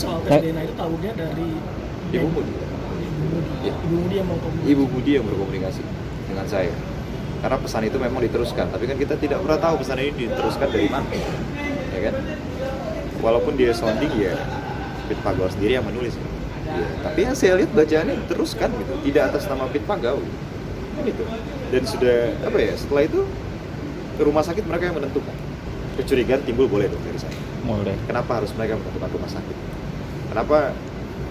soal tes DNA itu tahunya dari Ibu Budi. Ya. Ibu Budi yang mau komunikasi. Ibu Budi yang berkomunikasi dengan saya. Karena pesan itu memang diteruskan, tapi kan kita tidak pernah tahu pesan ini diteruskan dari mana, ya kan? Walaupun dia sounding ya, Pit Pagau sendiri yang menulis. Ya, tapi yang saya lihat bacaannya diteruskan gitu, tidak atas nama Pit Pagau, gitu. Dan sudah apa ya? Setelah itu ke rumah sakit mereka yang menentukan. Kecurigaan timbul boleh dong dari saya. Boleh. Kenapa harus mereka menentukan rumah sakit? Kenapa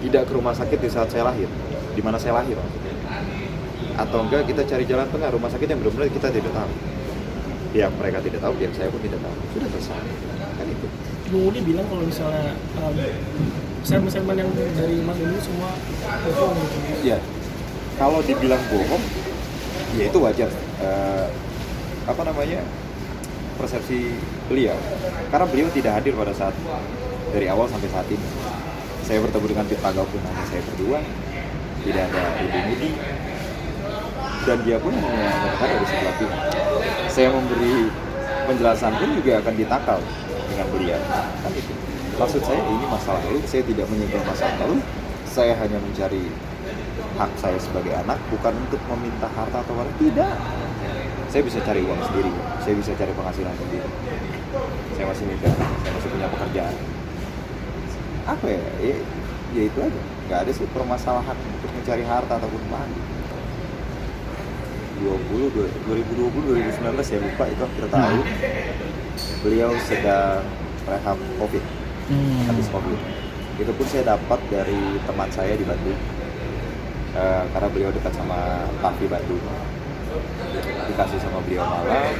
tidak ke rumah sakit di saat saya lahir? Di mana saya lahir maksudnya? Atau enggak kita cari jalan tengah rumah sakit yang benar-benar kita tidak tahu. Pihak mereka tidak tahu, pihak saya pun tidak tahu. Sudah selesai. Kan itu. Ibu Budi bilang kalau misalnya segmen-segmen yang dari Mas ini semua bohong gitu. Ya, kalau dibilang bohong, ya itu wajar. Apa namanya, persepsi beliau. Karena beliau tidak hadir pada saat dari awal sampai saat ini. Saya bertemu dengan Pit Pagau pun hanya saya berdua, tidak ada Ibu Budi, dan dia pun hanya mendengar dari sebelah pihak. Saya memberi penjelasan pun juga akan ditakal dengan beliau. Kan itu. Maksud saya ini masa lalu, saya tidak menyinggung masa lalu, saya hanya mencari hak saya sebagai anak, bukan untuk meminta harta atau apa. Tidak. Saya bisa cari uang sendiri, saya bisa cari penghasilan sendiri. Saya masih muda, saya masih punya pekerjaan. Apa ya? Ya itu aja. Nggak ada sih permasalahan untuk mencari harta ataupun uang. 2020, 2019 saya lupa itu akhir tahun. Beliau sedang rehab COVID, habis COVID. Itu pun saya dapat dari teman saya di Bandung, karena beliau dekat sama Papi Bandung. Dikasih sama beliau malam.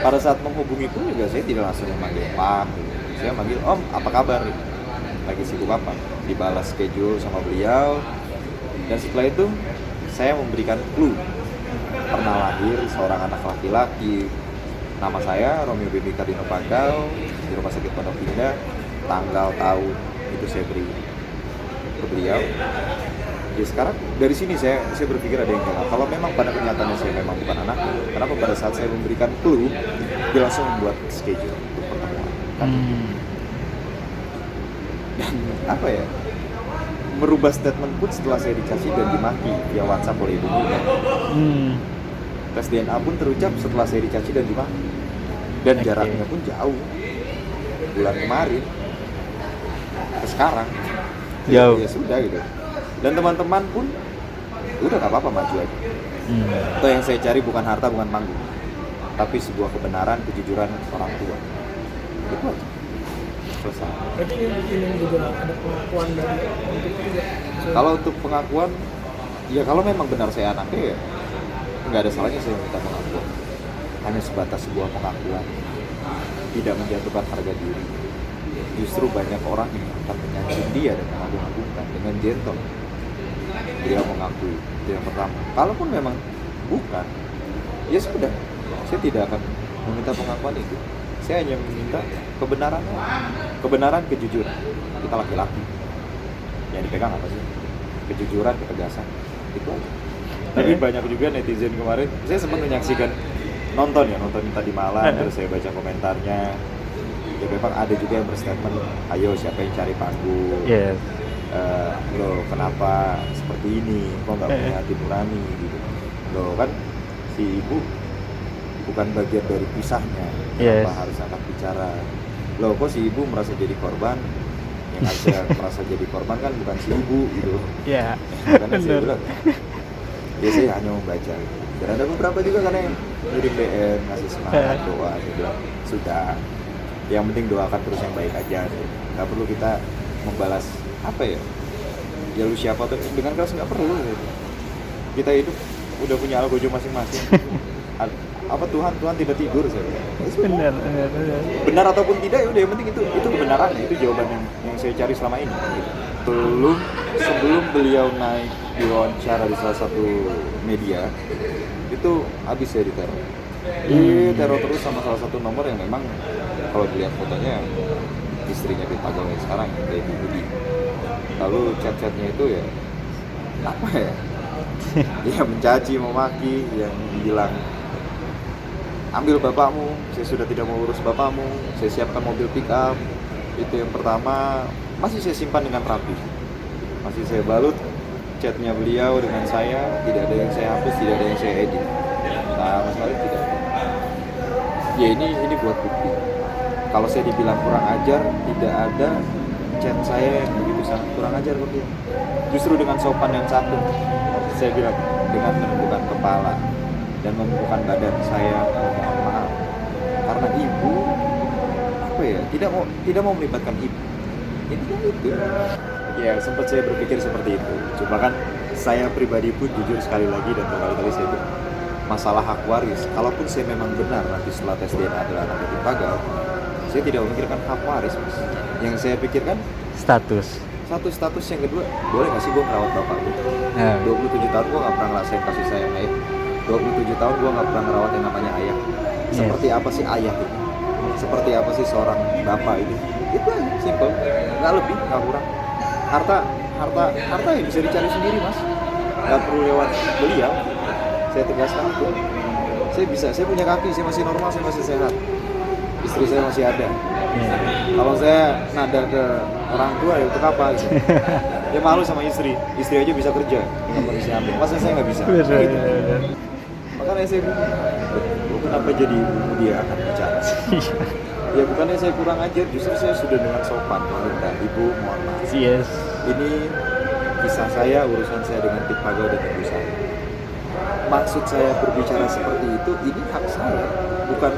Pada saat menghubungi pun juga saya tidak langsung memanggil Pak, saya manggil Om, apa kabar? Lagi sibuk apa? Dibalas schedule sama beliau. Dan setelah itu saya memberikan clue. Pernah lahir seorang anak laki-laki. Nama saya Romeo Baby Cardino Pagau di Rumah Sakit Pondok Indah. Tanggal tahun itu saya beri ke beliau. Ya sekarang dari sini saya berpikir ada yang salah. Kalau memang pada kenyataannya saya memang bukan anak, kenapa pada saat saya memberikan clue dia langsung membuat schedule untuk pertemuan? Dan apa ya? Merubah statement pun setelah saya dicaci dan dimaki via WhatsApp oleh ibu Budi. Tes DNA pun terucap setelah saya dicaci dan dimaki. Dan jaraknya pun jauh. Bulan kemarin ke sekarang jauh. Ya sudah gitu. Dan teman-teman pun udah gak apa-apa maju aja. Atau yang saya cari bukan harta, bukan panggung, tapi sebuah kebenaran, kejujuran orang tua. Itu aja. Selesai. Berarti ini juga ada pengakuan dari untuk juga. Kalau untuk pengakuan, ya kalau memang benar saya anaknya ya nggak ada salahnya saya minta pengakuan. Hanya sebatas sebuah pengakuan, tidak menjatuhkan harga diri. Justru banyak orang yang akan menyanjung dia dan mengagung-agungkan dengan gentle. Dia mengakui, itu yang pertama. Kalaupun memang bukan, ya sudah, saya tidak akan meminta pengakuan itu. Saya hanya meminta kebenaran, kejujuran. Kita laki-laki, yang dipegang apa sih? Kejujuran, ketegasan, itu aja. Tapi banyak juga netizen kemarin, saya sempat menyaksikan nonton tadi malam, terus saya baca komentarnya. Ya memang ada juga yang berstatement, ayo siapa yang cari panggung? Yes. Loh kenapa seperti ini? Kok nggak punya hati nurani gitu? Loh kan si ibu bukan bagian dari pisahnya, kenapa harus angkat bicara? Loh kok si ibu merasa jadi korban? Yang ada merasa jadi korban kan bukan si ibu gitu. Iya. Karena saya bilang, ya saya hanya membaca. Dan ada beberapa juga kan yang ngirim DM, ngasih semangat, doa. Saya bilang, sudah. Yang penting doakan terus yang baik aja. Nggak perlu kita membalas, apa ya? Ya lu siapa tuh, dengan keras nggak perlu. Gitu. Kita hidup udah punya algojo masing-masing. Apa Tuhan tidak tidur saya bilang. Benar. Benar ataupun tidak ya udah yang penting itu kebenaran, itu jawaban yang saya cari selama ini gitu. Sebelum beliau naik diwawancara di salah satu media itu habis saya diteror. Diteror terus sama salah satu nomor yang memang kalau dilihat fotonya istrinya Pit Pagau yang sekarang kayak Ibu Budi. Lalu chat-chatnya itu ya apa ya? Dia mencaci, memaki, yang bilang ambil bapakmu, saya sudah tidak mau urus bapakmu, saya siapkan mobil pick up. Itu yang pertama. masih saya simpan dengan rapi, masih saya balut chatnya beliau dengan saya, tidak ada yang saya hapus, tidak ada yang saya edit, sama sekali tidak. Ya ini buat bukti. Kalau saya dibilang kurang ajar, tidak ada chat saya yang begitu sangat kurang ajar kok dia. Justru dengan sopan dan santun, saya bilang dengan menundukkan kepala dan membukakan badan saya memohon maaf karena ibu apa ya tidak mau melibatkan ibu. Intinya itu. Ya sempat saya berpikir seperti itu. Cuma kan saya pribadi pun jujur sekali lagi dan berkali-kali saya bilang masalah hak waris. Kalaupun saya memang benar nanti setelah tes DNA adalah anak yatim pagal, saya tidak memikirkan hak waris, Mas. Yang saya pikirkan satu status, yang kedua, boleh nggak sih gue merawat bapak gue? 27 tahun gue nggak pernah ngerasain kasih sayang ayah. 27 tahun gue nggak pernah merawat yang namanya ayah. Seperti apa sih ayah itu? Seperti apa sih seorang bapak ini? Itu aja, simple, nggak lebih, nggak kurang. Harta yang bisa dicari sendiri, Mas. Nggak perlu lewat beliau. Saya tegaskan itu. Saya punya kaki, saya masih normal, saya masih sehat. Istri saya masih ada. Kalau saya nada ke orang tua ya untuk apa gitu. Ya malu sama istri aja bisa kerja dengan kondisi hamil, masa saya nggak bisa gitu. Makanya saya kenapa jadi ibu dia akan bicara ya bukannya saya kurang ajar, justru saya sudah dengan sopan meminta ibu mohon maaf. Ini kisah saya, urusan saya dengan Pit Pagal dan ibu saya. Maksud saya berbicara seperti itu, ini hak saya, bukan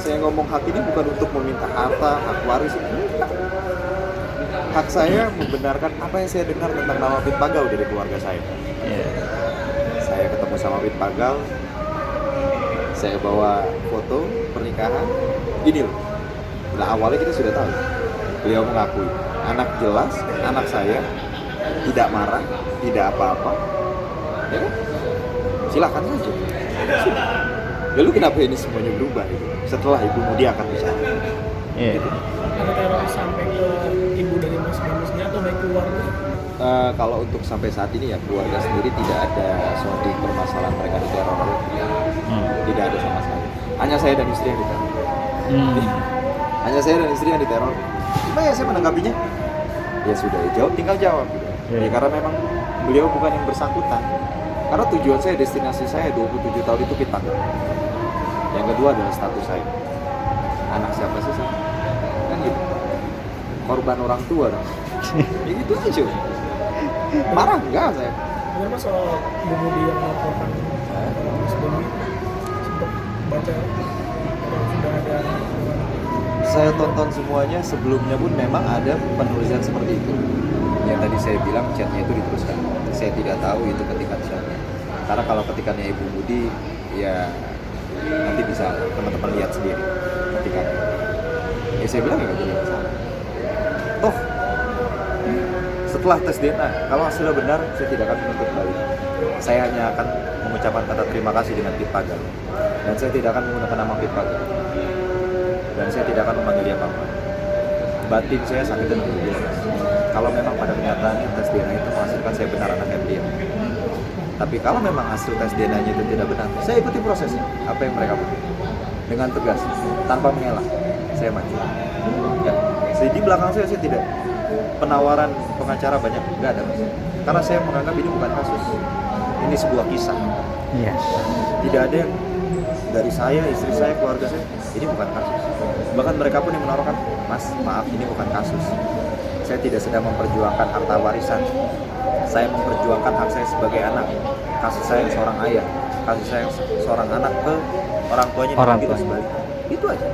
saya ngomong hak ini bukan untuk meminta harta, hak waris, bukan. Hak saya membenarkan apa yang saya dengar tentang nama Pit Pagal dari keluarga saya. Saya ketemu sama Pit Pagal, saya bawa foto pernikahan, ini loh. Nah awalnya kita sudah tahu, beliau mengakui, anak jelas, anak saya tidak marah, tidak apa-apa, ya kan? Silakan saja. Lalu kenapa ini semuanya berubah gitu? Setelah ibu Mudi akan bicara. Gitu. Ada teror sampai ke ibu dari Mas Gambusnya atau baik keluarga? Kalau untuk sampai saat ini ya keluarga sendiri tidak ada suatu permasalahan mereka diteror, tidak ada sama sekali. Hanya saya dan istri yang diteror. Hanya saya dan istri yang diteror. Gimana ya saya menanggapinya? Ya sudah, jawab tinggal jawab. Gitu. Ya karena memang beliau bukan yang bersangkutan. Karena tujuan saya, destinasi saya 27 tahun itu Pit Pagal. Yang kedua adalah status saya. Anak siapa sih saya? Kan gitu. Korban orang tua dong. Ya gitu aja. Marah enggak saya? Benar Mas soal ibu Mudi yang melaporkan Mas Bumi sempat baca atau sudah ada? Saya tonton semuanya, sebelumnya pun memang ada penulisan seperti itu. Yang tadi saya bilang chatnya itu diteruskan. Saya tidak tahu itu ketikan siapa. Karena kalau ketikannya Ibu Mudi, ya nanti bisa teman-teman lihat sendiri ketikannya. Ya saya bilang ya nggak jadi masalah. Toh setelah tes DNA, kalau hasilnya benar, saya tidak akan menuntut balik. Saya hanya akan mengucapkan kata terima kasih dengan Pit Pagal. Dan saya tidak akan menggunakan nama Pit Pagal. Dan saya tidak akan memanggil dia Papa. Batin saya sakit dan bergila. Kalau memang pada kenyataannya tes DNA itu menghasilkan saya benar anaknya beliau. Tapi kalau memang hasil tes DNA-nya itu tidak benar, saya ikuti prosesnya. Apa yang mereka buat dengan tegas, tanpa mengelak, saya maju. Ya, di belakang saya tidak penawaran pengacara banyak, nggak ada. Karena saya menganggap ini bukan kasus, ini sebuah kisah. Tidak ada yang dari saya, istri saya, keluarga saya, ini bukan kasus. Bahkan mereka pun yang menawarkan, Mas, maaf ini bukan kasus. Saya tidak sedang memperjuangkan harta warisan. Saya memperjuangkan hak saya sebagai anak. Kasih sayang seorang ayah, kasih sayang seorang anak ke orang tuanya dan tidak sebaliknya. Itu aja.